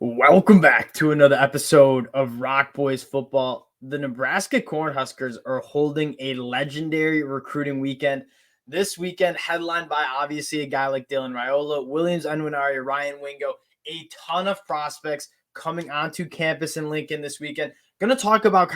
Welcome back to another episode of Rock Boys Football. The Nebraska Cornhuskers are holding a legendary recruiting weekend. This weekend, headlined by obviously a guy like Dylan Raiola, Williams Nwaneri, Ryan Wingo, a ton of prospects coming onto campus in Lincoln this weekend. Going to talk about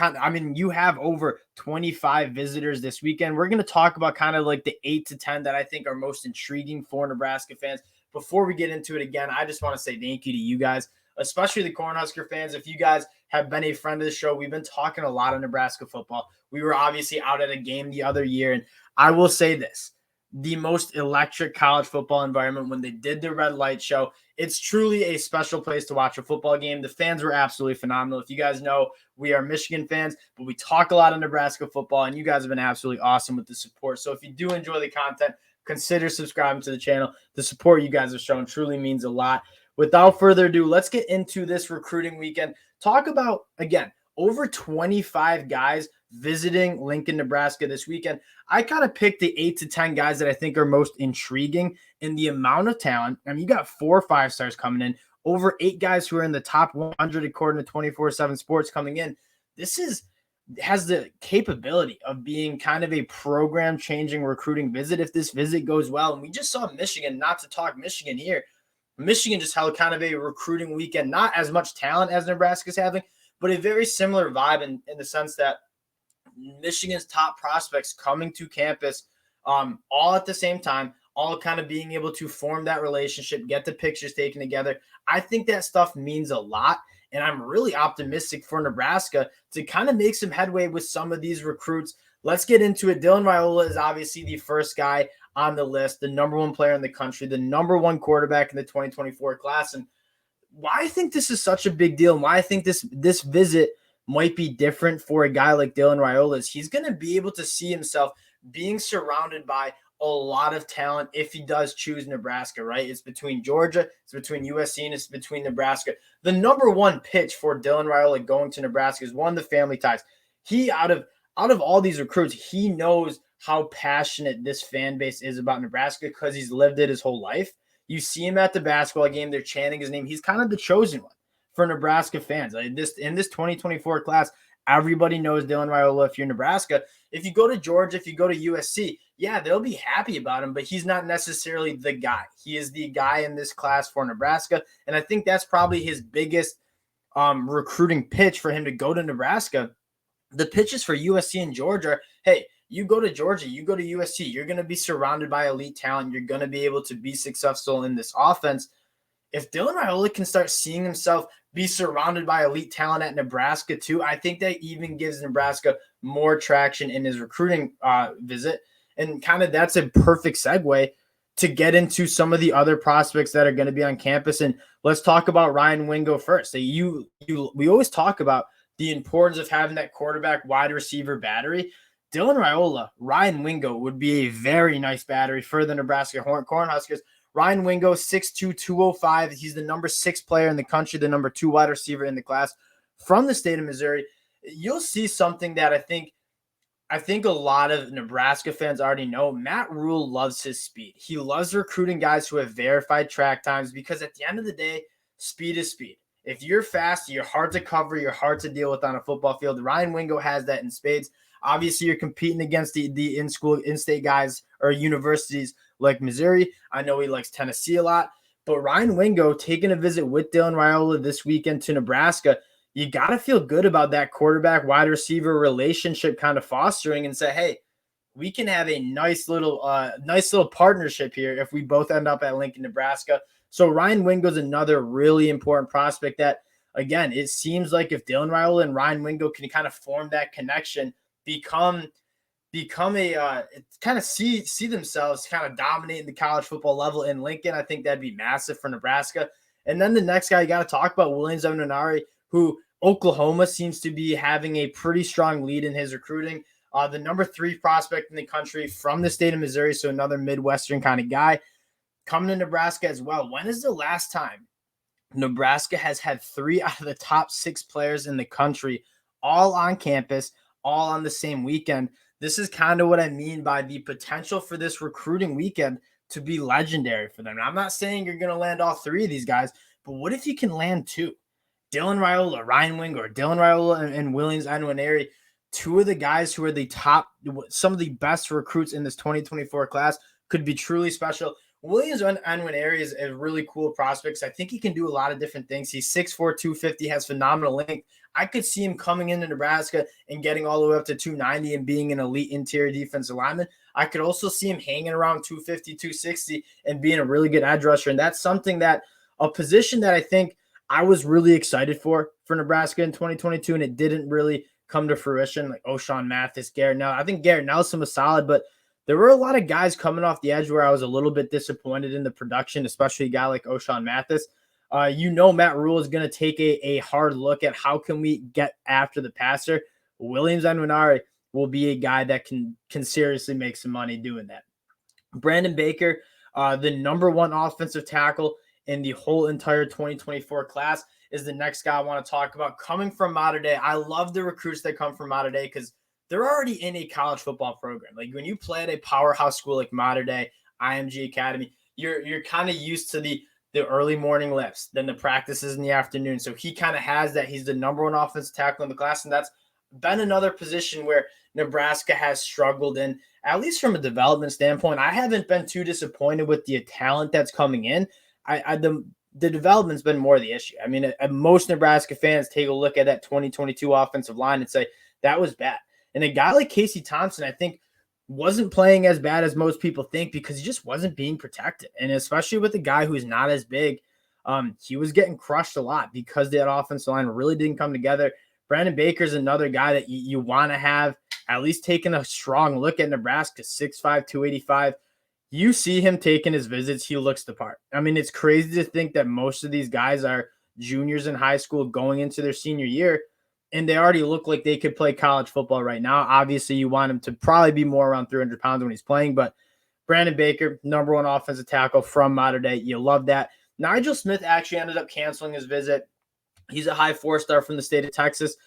you have over 25 visitors this weekend. We're going to talk about kind of like the 8 to 10 that I think are most intriguing for Nebraska fans. Before we get into it again, I just want to say thank you to you guys, especially the Cornhusker fans. If you guys have been a friend of the show, we've been talking a lot of Nebraska football. We were obviously out at a game the other year, and I will say this, the most electric college football environment when they did the red light show. It's truly a special place to watch a football game. The fans were absolutely phenomenal. If you guys know, we are Michigan fans, but we talk a lot of Nebraska football, and you guys have been absolutely awesome with the support. So if you do enjoy the content, consider subscribing to the channel. The support you guys have shown truly means a lot. Without further ado, let's get into this recruiting weekend. Talk about, again, over 25 guys visiting Lincoln, Nebraska this weekend. I kind of picked the 8 to 10 guys that I think are most intriguing in the amount of talent. I mean, you got 4 5-stars coming in, over 8 guys who are in the top 100 according to 24/7 Sports coming in. This has the capability of being kind of a program-changing recruiting visit if this visit goes well. And we just saw Michigan, not to talk Michigan here. Michigan just held kind of a recruiting weekend, not as much talent as Nebraska's having, but a very similar vibe in the sense that Michigan's top prospects coming to campus all at the same time, all kind of being able to form that relationship, get the pictures taken together. I think that stuff means a lot. And I'm really optimistic for Nebraska to kind of make some headway with some of these recruits. Let's get into it. Dylan Raiola is obviously the first guy on the list, the number 1 player in the country, the number 1 quarterback in the 2024 class. And why I think this is such a big deal and why I think this visit might be different for a guy like Dylan Raiola is he's going to be able to see himself being surrounded by a lot of talent if he does choose Nebraska, right? It's between Georgia, it's between USC, and it's between Nebraska. The number 1 pitch for Dylan Raiola going to Nebraska is one, the family ties. He, out of all these recruits, he knows how passionate this fan base is about Nebraska because he's lived it his whole life. You see him at the basketball game, they're chanting his name. He's kind of the chosen one for Nebraska fans. In this 2024 class, everybody knows Dylan Raiola if you're Nebraska. If you go to Georgia, if you go to USC, yeah, they'll be happy about him, but he's not necessarily the guy. He is the guy in this class for Nebraska, and I think that's probably his biggest recruiting pitch for him to go to Nebraska. The pitches for USC and Georgia, hey, you go to Georgia, you go to USC, you're going to be surrounded by elite talent. You're going to be able to be successful in this offense. If Dylan Raiola can start seeing himself be surrounded by elite talent at Nebraska too, I think that even gives Nebraska more traction in his recruiting visit. And kind of that's a perfect segue to get into some of the other prospects that are going to be on campus. And let's talk about Ryan Wingo first. So we always talk about the importance of having that quarterback wide receiver battery. Dylan Raiola, Ryan Wingo would be a very nice battery for the Nebraska Cornhuskers. Ryan Wingo, 6'2", 205. He's the number 6 player in the country, the number 2 wide receiver in the class from the state of Missouri. You'll see something that I think a lot of Nebraska fans already know. Matt Rhule loves his speed. He loves recruiting guys who have verified track times because at the end of the day, speed is speed. If you're fast, you're hard to cover, you're hard to deal with on a football field. Ryan Wingo has that in spades. Obviously, you're competing against the in-state guys or universities like Missouri. I know he likes Tennessee a lot. But Ryan Wingo taking a visit with Dylan Raiola this weekend to Nebraska, you got to feel good about that quarterback-wide receiver relationship kind of fostering and say, hey, we can have a nice little partnership here if we both end up at Lincoln, Nebraska. So Ryan Wingo is another really important prospect that, again, it seems like if Dylan Raiola and Ryan Wingo can kind of form that connection, become a kind of see themselves kind of dominating the college football level in Lincoln, I think that'd be massive for Nebraska. And then the next guy you got to talk about, Williams Nwaneri, who Oklahoma seems to be having a pretty strong lead in his recruiting. The number 3 prospect in the country from the state of Missouri, so another Midwestern kind of guy coming to Nebraska as well. When is the last time Nebraska has had 3 out of the top 6 players in the country all on campus, all on the same weekend? This is kind of what I mean by the potential for this recruiting weekend to be legendary for them. Now, I'm not saying you're going to land all 3 of these guys, But what if you can land two? Dylan Raiola, Ryan Wingo, or Dylan Raiola and Williams Nwaneri, two of the guys who are the top, some of the best recruits in this 2024 class, could be truly special. Williams Nwaneri is a really cool prospect. I think he can do a lot of different things. He's 6'4", 250, has phenomenal length. I could see him coming into Nebraska and getting all the way up to 290 and being an elite interior defensive lineman. I could also see him hanging around 250, 260 and being a really good edge rusher. And that's something that, a position that I think I was really excited for Nebraska in 2022, and it didn't really come to fruition, like O'Shawn Mathis, Garrett Nelson. I think Garrett Nelson was solid, but there were a lot of guys coming off the edge where I was a little bit disappointed in the production, especially a guy like O'Shawn Mathis. Matt Rhule is going to take a hard look at how can we get after the passer. Williams Nwaneri will be a guy that can seriously make some money doing that. Brandon Baker, the number one offensive tackle in the whole entire 2024 class, is the next guy I want to talk about. Coming from Mater Dei, I love the recruits that come from Mater Dei because they're already in a college football program. Like when you play at a powerhouse school like Mater Dei, IMG Academy, you're kind of used to the early morning lifts, then the practices in the afternoon. So he kind of has that. He's the number one offensive tackle in the class, and that's been another position where Nebraska has struggled in, at least from a development standpoint. I haven't been too disappointed with the talent that's coming in. The development's been more the issue. I mean, most Nebraska fans take a look at that 2022 offensive line and say that was bad. And a guy like Casey Thompson, I think, wasn't playing as bad as most people think because he just wasn't being protected. And especially with a guy who's not as big, he was getting crushed a lot because that offensive line really didn't come together. Brandon Baker's another guy that you want to have at least taking a strong look at Nebraska, 6'5", 285. You see him taking his visits, he looks the part. I mean, it's crazy to think that most of these guys are juniors in high school going into their senior year, and they already look like they could play college football right now. Obviously, you want him to probably be more around 300 pounds when he's playing, but Brandon Baker, number one offensive tackle from Mater Dei. You love that. Nigel Smith actually ended up canceling his visit. He's a high four-star from the state of Texas.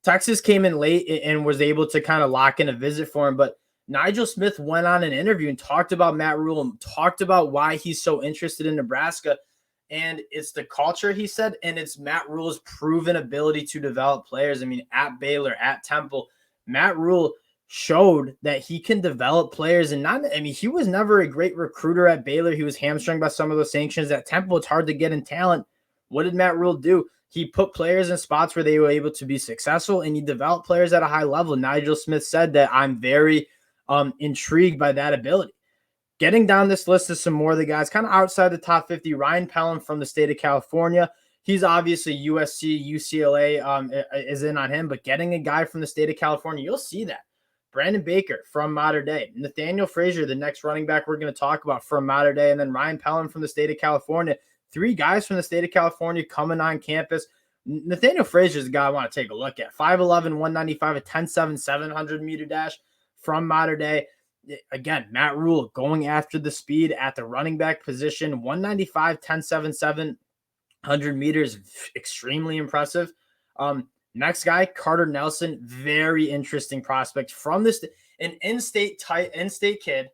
Texas came in late and was able to kind of lock in a visit for him, but Nigel Smith went on an interview and talked about Matt Rhule and talked about why he's so interested in Nebraska. And it's the culture, he said, and it's Matt Rhule's proven ability to develop players. I mean, at Baylor, at Temple, Matt Rhule showed that he can develop players. And he was never a great recruiter at Baylor. He was hamstrung by some of those sanctions. At Temple, it's hard to get in talent. What did Matt Rhule do? He put players in spots where they were able to be successful, and he developed players at a high level. Nigel Smith said that I'm very intrigued by that ability. Getting down this list is some more of the guys kind of outside the top 50. Ryan Pelham from the state of California. He's obviously USC, UCLA is in on him, but getting a guy from the state of California, you'll see that. Brandon Baker from Mater Dei. Nathaniel Frazier, the next running back we're going to talk about from Mater Dei, and then Ryan Pelham from the state of California. Three guys from the state of California coming on campus. Nathaniel Frazier is the guy I want to take a look at. 5'11", 195, a 10.7, 700-meter dash from Mater Dei. Again, Matt Rhule going after the speed at the running back position. 195, 10.7, 700 meters, extremely impressive. Next guy, Carter Nelson, very interesting prospect from this, an in-state kid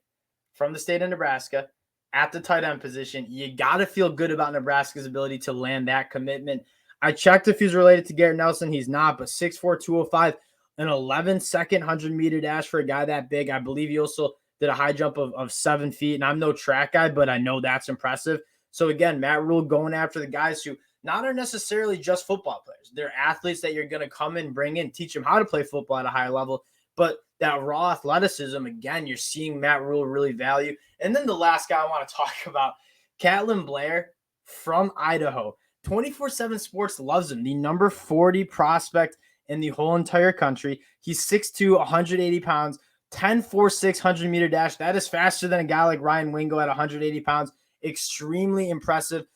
from the state of Nebraska at the tight end position. You got to feel good about Nebraska's ability to land that commitment. I checked if he's related to Garrett Nelson. He's not, but 6'4", 205, an 11-second 100-meter dash for a guy that big. I believe he also did a high jump of 7 feet, and I'm no track guy, but I know that's impressive. So again, Matt Rhule going after the guys who not are necessarily just football players. They're athletes that you're going to come and bring in, teach them how to play football at a high level. But that raw athleticism, again, you're seeing Matt Rhule really value. And then the last guy I want to talk about, Catlin Blair from Idaho. 24/7 Sports loves him, the number 40 prospect in the whole entire country. He's 6'2", 180 pounds, 10.4, 600-meter dash. That is faster than a guy like Ryan Wingo at 180 pounds. Extremely impressive.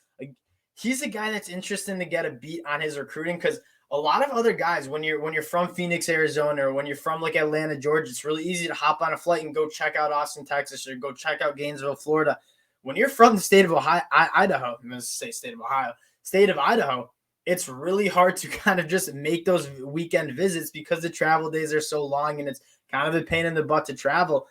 He's a guy that's interesting to get a beat on his recruiting because a lot of other guys, when you're from Phoenix, Arizona, or when you're from like Atlanta, Georgia, it's really easy to hop on a flight and go check out Austin, Texas, or go check out Gainesville, Florida. When you're from the state of Ohio, Idaho, I'm going to say state of Idaho, it's really hard to kind of just make those weekend visits because the travel days are so long and it's kind of a pain in the butt to travel.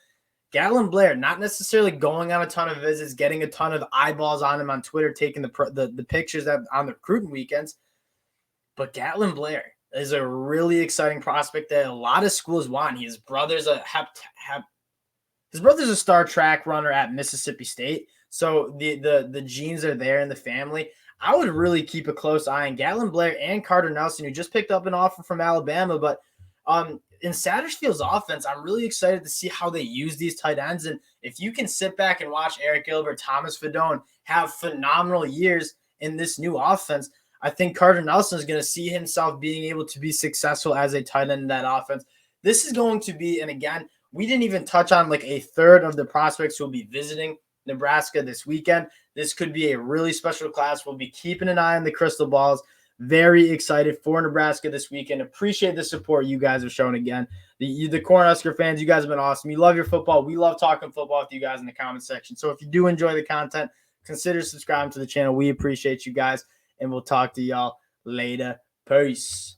Gatlin Blair, not necessarily going on a ton of visits, getting a ton of eyeballs on him on Twitter, taking the pictures that on the recruiting weekends. But Gatlin Blair is a really exciting prospect that a lot of schools want. His brother's a star track runner at Mississippi State, so the genes are there in the family. I would really keep a close eye on Gatlin Blair and Carter Nelson, who just picked up an offer from Alabama. But in Satterfield's offense, I'm really excited to see how they use these tight ends. And if you can sit back and watch Eric Gilbert, Thomas Fedone have phenomenal years in this new offense, I think Carter Nelson is going to see himself being able to be successful as a tight end in that offense. This is going to be, and again, we didn't even touch on like a third of the prospects who will be visiting Nebraska this weekend. This could be a really special class. We'll be keeping an eye on the crystal balls. Very excited for Nebraska this weekend. Appreciate the support you guys have shown again. The Cornhusker fans, you guys have been awesome. You love your football. We love talking football with you guys in the comment section. So if you do enjoy the content, consider subscribing to the channel. We appreciate you guys, and we'll talk to y'all later. Peace.